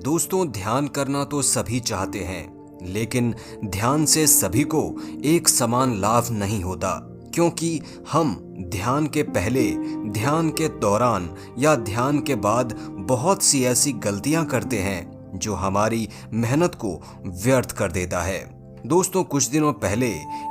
दोस्तों, ध्यान करना तो सभी चाहते हैं, लेकिन ध्यान से सभी को एक समान लाभ नहीं होता, क्योंकि हम ध्यान के पहले, ध्यान के दौरान या ध्यान के बाद बहुत सी ऐसी गलतियां करते हैं जो हमारी मेहनत को व्यर्थ कर देता है। दोस्तों, कुछ दिनों पहले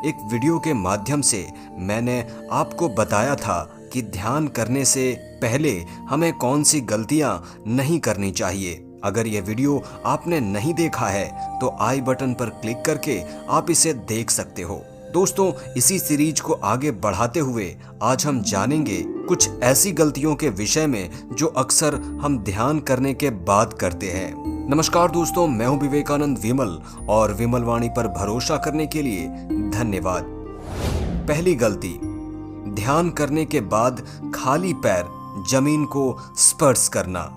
एक वीडियो के माध्यम से मैंने आपको बताया था कि ध्यान करने से पहले हमें कौन सी गलतियां नहीं करनी चाहिए। अगर यह वीडियो आपने नहीं देखा है तो आई बटन पर क्लिक करके आप इसे देख सकते हो। दोस्तों, इसी सीरीज को आगे बढ़ाते हुए आज हम जानेंगे कुछ ऐसी गलतियों के विषय में जो अक्सर हम ध्यान करने के बाद करते हैं। नमस्कार दोस्तों, मैं हूं विवेकानंद विमल और विमल वाणी पर भरोसा करने के लिए धन्यवाद। पहली गलती, ध्यान करने के बाद खाली पैर जमीन को स्पर्श करना।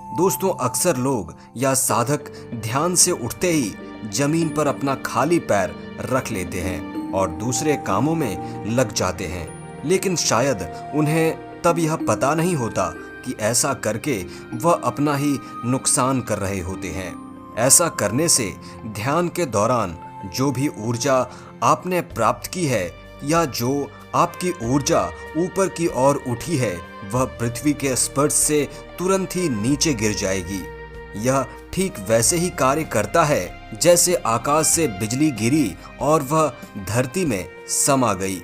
दोस्तों, अक्सर लोग या साधक ध्यान से उठते ही जमीन पर अपना खाली पैर रख लेते हैं और दूसरे कामों में लग जाते हैं, लेकिन शायद उन्हें तब यह पता नहीं होता कि ऐसा करके वह अपना ही नुकसान कर रहे होते हैं। ऐसा करने से ध्यान के दौरान जो भी ऊर्जा आपने प्राप्त की है या जो आपकी ऊर्जा ऊपर की ओर उठी है, वह पृथ्वी के स्पर्श से तुरंत ही नीचे गिर जाएगी। यह ठीक वैसे ही कार्य करता है जैसे आकाश से बिजली गिरी और वह धरती में समा गई।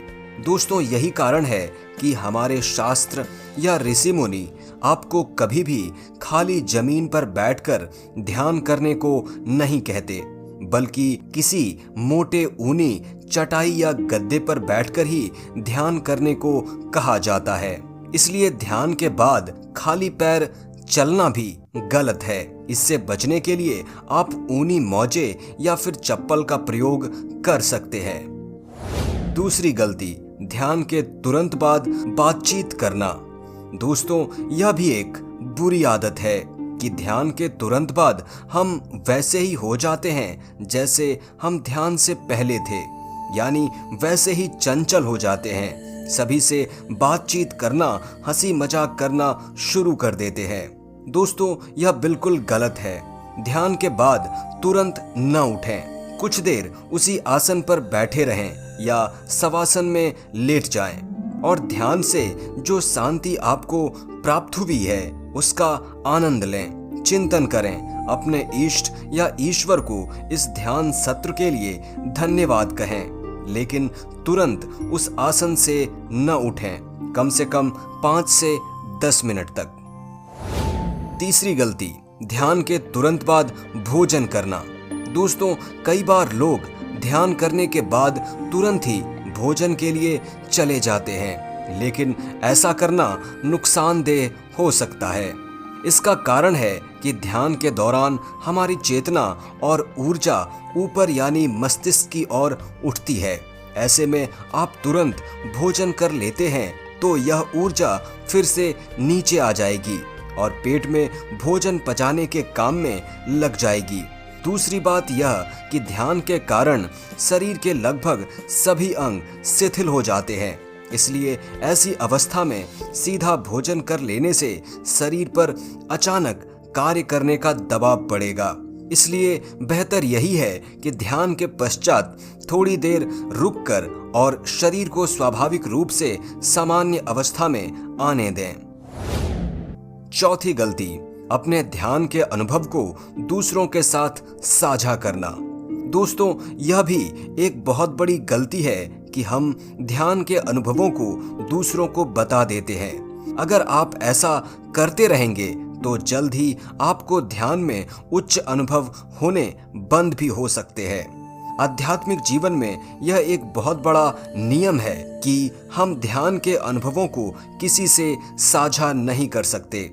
दोस्तों, यही कारण है कि हमारे शास्त्र या ऋषि मुनि आपको कभी भी खाली जमीन पर बैठकर ध्यान करने को नहीं कहते, बल्कि किसी मोटे ऊनी चटाई या गद्दे पर बैठकर ही ध्यान करने को कहा जाता है। इसलिए ध्यान के बाद खाली पैर चलना भी गलत है। इससे बचने के लिए आप ऊनी मोजे या फिर चप्पल का प्रयोग कर सकते हैं। दूसरी गलती, ध्यान के तुरंत बाद बातचीत करना। दोस्तों, यह भी एक बुरी आदत है कि ध्यान के तुरंत बाद हम वैसे ही हो जाते हैं जैसे हम ध्यान से पहले थे, यानी वैसे ही चंचल हो जाते हैं। सभी से बातचीत करना, हंसी मजाक करना शुरू कर देते हैं। दोस्तों, यह बिल्कुल गलत है। ध्यान के बाद तुरंत न उठें। कुछ देर उसी आसन पर बैठे रहें या शवासन में लेट जाएं और ध्यान से जो शांति आपको प्राप्त हुई है उसका आनंद लें। चिंतन करें, अपने इष्ट या ईश्वर को इस ध्यान सत्र के लिए धन्यवाद कहें, लेकिन तुरंत उस आसन से न उठें, कम से कम 5 से 10 मिनट तक। तीसरी गलती, ध्यान के तुरंत बाद भोजन करना। दोस्तों, कई बार लोग ध्यान करने के बाद तुरंत ही भोजन के लिए चले जाते हैं, लेकिन ऐसा करना नुकसानदेह हो सकता है। इसका कारण है कि ध्यान के दौरान हमारी चेतना और ऊर्जा ऊपर यानी मस्तिष्क की ओर उठती है। ऐसे में आप तुरंत भोजन कर लेते हैं तो यह ऊर्जा फिर से नीचे आ जाएगी और पेट में भोजन पचाने के काम में लग जाएगी। दूसरी बात यह कि ध्यान के कारण शरीर के लगभग सभी अंग शिथिल हो जाते हैं। इसलिए ऐसी अवस्था में सीधा भोजन कर लेने से शरीर पर अचानक कार्य करने का दबाव पड़ेगा। इसलिए बेहतर यही है कि ध्यान के पश्चात थोड़ी देर रुककर और शरीर को स्वाभाविक रूप से सामान्य अवस्था में आने दें। चौथी गलती, अपने ध्यान के अनुभव को दूसरों के साथ साझा करना। दोस्तों, यह भी एक बहुत बड़ी गलती है कि हम ध्यान के अनुभवों को दूसरों को बता देते हैं। अगर आप ऐसा करते रहेंगे तो जल्द ही आपको ध्यान में उच्च अनुभव होने बंद भी हो सकते हैं। आध्यात्मिक जीवन में यह एक बहुत बड़ा नियम है कि हम ध्यान के अनुभवों को किसी से साझा नहीं कर सकते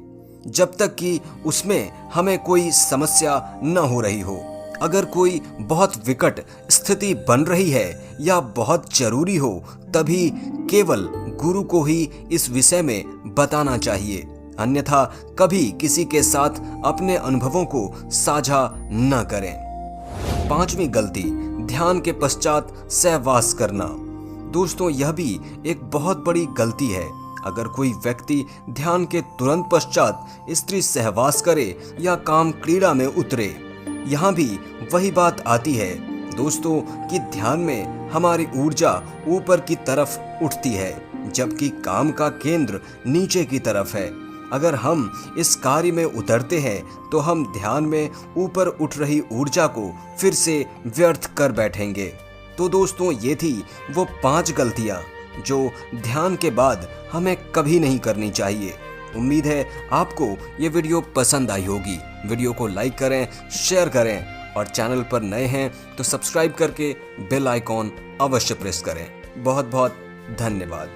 जब तक कि उसमें हमें कोई समस्या न हो रही हो। अगर कोई बहुत विकट स्थिति बन रही है या बहुत जरूरी हो, तभी केवल गुरु को ही इस विषय में बताना चाहिए, अन्यथा कभी किसी के साथ अपने अनुभवों को साझा न करें। पांचवी गलती, ध्यान के पश्चात सहवास करना। दोस्तों, यह भी एक बहुत बड़ी गलती है। अगर कोई व्यक्ति ध्यान के तुरंत पश्चात स्त्री सहवास करे या काम क्रीड़ा में उतरे, यहाँ भी वही बात आती है दोस्तों कि ध्यान में हमारी ऊर्जा ऊपर की तरफ उठती है, जबकि काम का केंद्र नीचे की तरफ है। अगर हम इस कार्य में उतरते हैं तो हम ध्यान में ऊपर उठ रही ऊर्जा को फिर से व्यर्थ कर बैठेंगे। तो दोस्तों, ये थी वो 5 गलतियां जो ध्यान के बाद हमें कभी नहीं करनी चाहिए। उम्मीद है आपको ये वीडियो पसंद आई होगी। वीडियो को लाइक करें, शेयर करें और चैनल पर नए हैं तो सब्सक्राइब करके बेल आइकॉन अवश्य प्रेस करें। बहुत बहुत धन्यवाद।